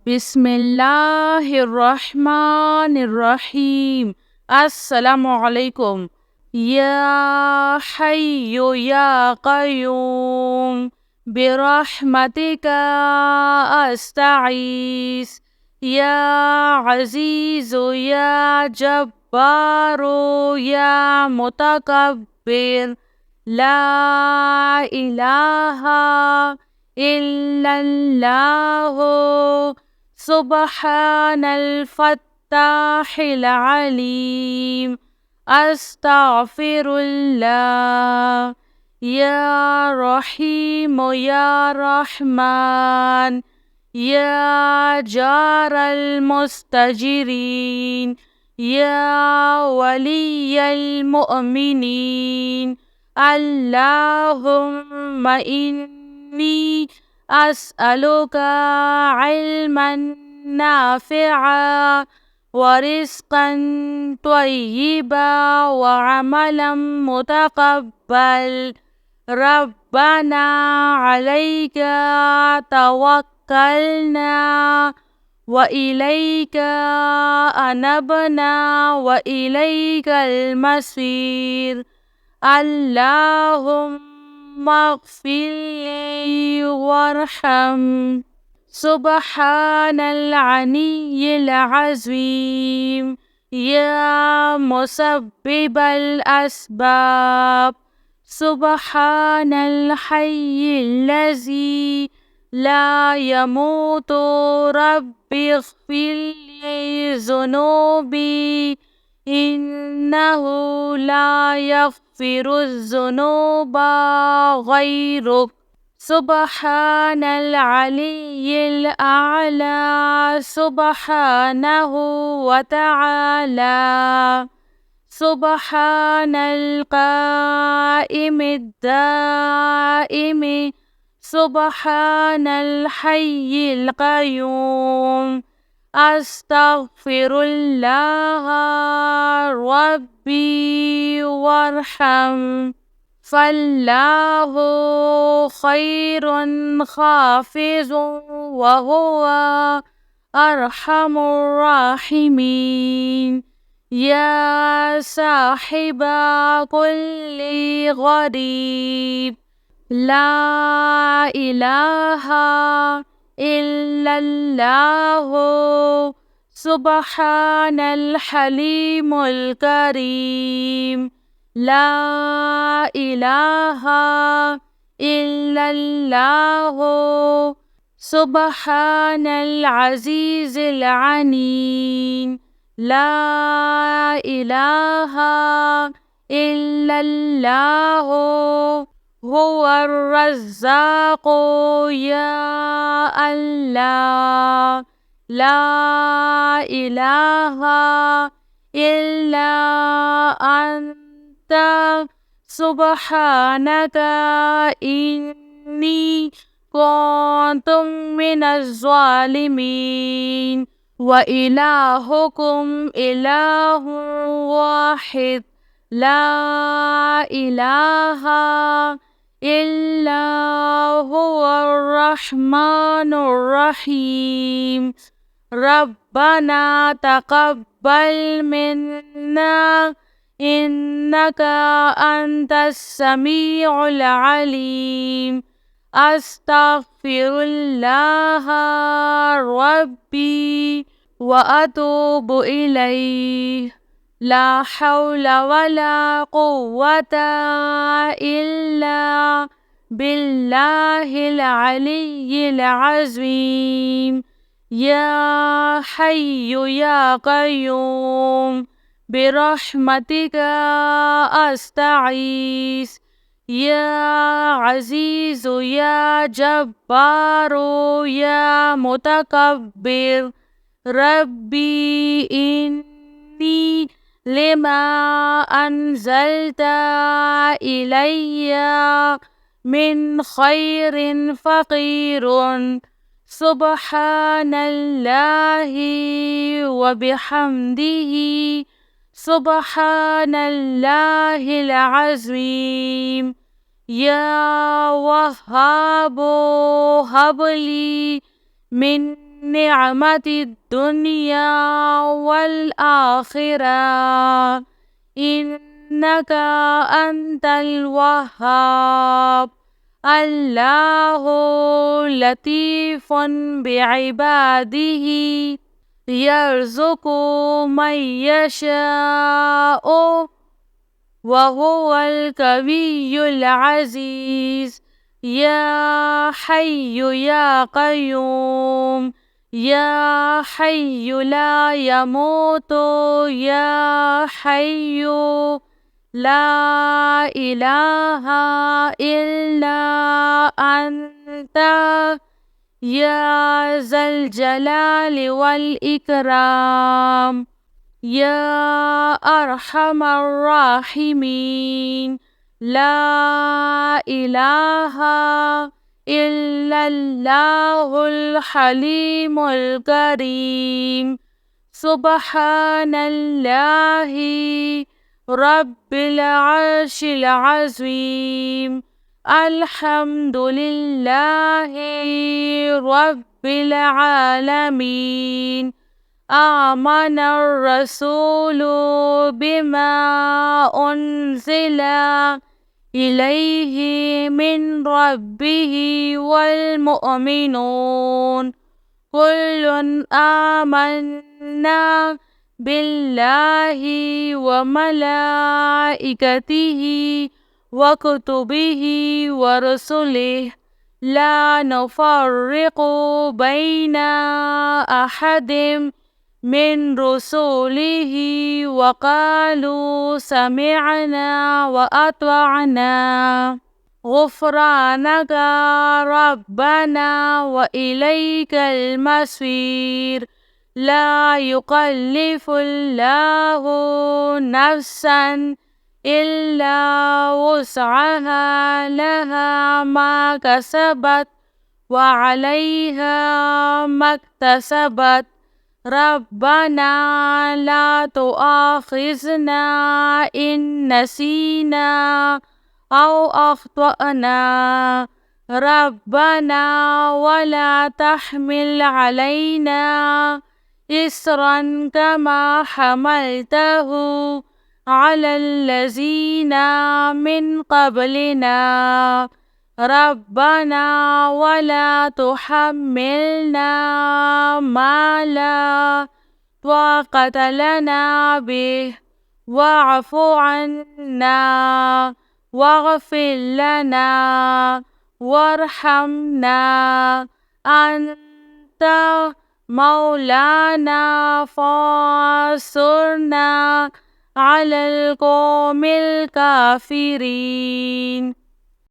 बिस्मिल्लाहिर्रहमानिर्रहीम। अस्सलामु अलैकुम। या हय्यु या क़य्यूम बिरहमतिका अस्तगीस। या अज़ीज़ु या जब्बारु या मुतकब्बिर। ला इलाहा इल्लल्लाहु सुब्हानल फ़त्ताहिल अलीम। अस्तग़फिरुल्लाह। या रहीम या रहमान। या जारल मुस्तजिरीन। या वलियल मुअमिनीन। अल्लाहुम्मा इन्नी अस्अलुका इल्मन नाफ़िआ व रिज़्क़न त्वय्यिबा व अमलन मुतक़ब्बल। रब्बना अलैका तवक्कलना व इलैका अनबना व इलैकल मसीर। अल्लाहुम्मा अग़फ़िरली वरहम। सुब्हानल अलिय्यिल अज़ीम। या मुसब्बिबल अस्बाब। सुब्हानल हय्यिल्लज़ी ला यमूतु। रब्बिग़फ़िरली ज़ुनूबी इन्नहु ला यग़फ़िरुज़्ज़ुनूबा ग़ैरुक। सुब्हानल अलिय्यिल अअला। सुब्हानहु व तआला। सुब्हानल क़ाइमिद दाइमि। सुब्हानल हय्यिल क़य्यूम। अस्तग़फिरुल्लाह रब्बी वरहम। फ़ल्लाहु ख़ैरुन हाफ़िज़ुन व हुवा अरहमुर राहिमीन। या साहिबा कुल्लि ग़रीब। ला इलाहा इल्लल्लाहु सुब्हानल हलीमुल करीम। ला इलाहा इल्लल्लाहु सुब्हानल अज़ीज़िल अलीम। ला इलाहा इल्लल्लाहु हुवर रज़्ज़ाक़ु। या अल्लाह। ला इलाहा इल्ला अन्ता सुब्हानका इन्नी कुन्तु मिनज़ ज़ालिमीन। व इलाहुकुम इलाहुन वाहिद। ला इलाहा इल्ला हुवर रहमानुर रहीम। रब्बना तक़ब्बल मिन्ना इन्नका अंतस समीउल अलीम। अस्तग़फिरुल्लाह रब्बी व अतूबु इलैह। ला हौला वला कुव्वता इल्ला बिल्लाहिल अलिय्यिल अज़ीम। या हय्यु या क़य्यूम बिरहमतिका अस्तगीस। या अज़ीज़ु या जब्बारु या मुतकब्बिर। रब्बी इन्नी लिमा अन्ज़ल्ता इलैया मिन खैरिन फ़क़ीरुन। सुब्हानल्लाहि व बिहम्दिही। सुब्हानल्लाहिल अज़ीम। या वहाबो हबली मिन نعمة الدنيا والآخرة إنك أنت الوهاب. الله لطيف بعباده يرزق من يشاء وهو القوي العزيز. يا حي يا قيوم يا حي لا يموت يا حي لا إله إلا أنت يا ذا الجلال والإكرام يا أرحم الراحمين. لا إله إلا الله الحليم الكريم. سبحان الله رب العرش العظيم. الحمد لله رب العالمين. آمن الرسول بما أنزل إليه من ربه والمؤمنون كل آمنا بالله وملائكته وكتبه ورسله لا نفرق بين أحد من رسله وقالوا سمعنا وأطعنا غفرانك ربنا وإليك المصير. لا يكلف الله نفسا إلا وسعها لها ما كسبت وعليها ما اكتسبت. ربنا لا تؤاخذنا إن نسينا أو أخطأنا. ربنا ولا تحمل علينا إصرا كما حملته على الذين من قبلنا. ربنا ولا تحملنا ما لا طاقة لنا به واعف عنا واغفر لنا وارحمنا أنت مولانا فانصرنا على القوم الكافرين.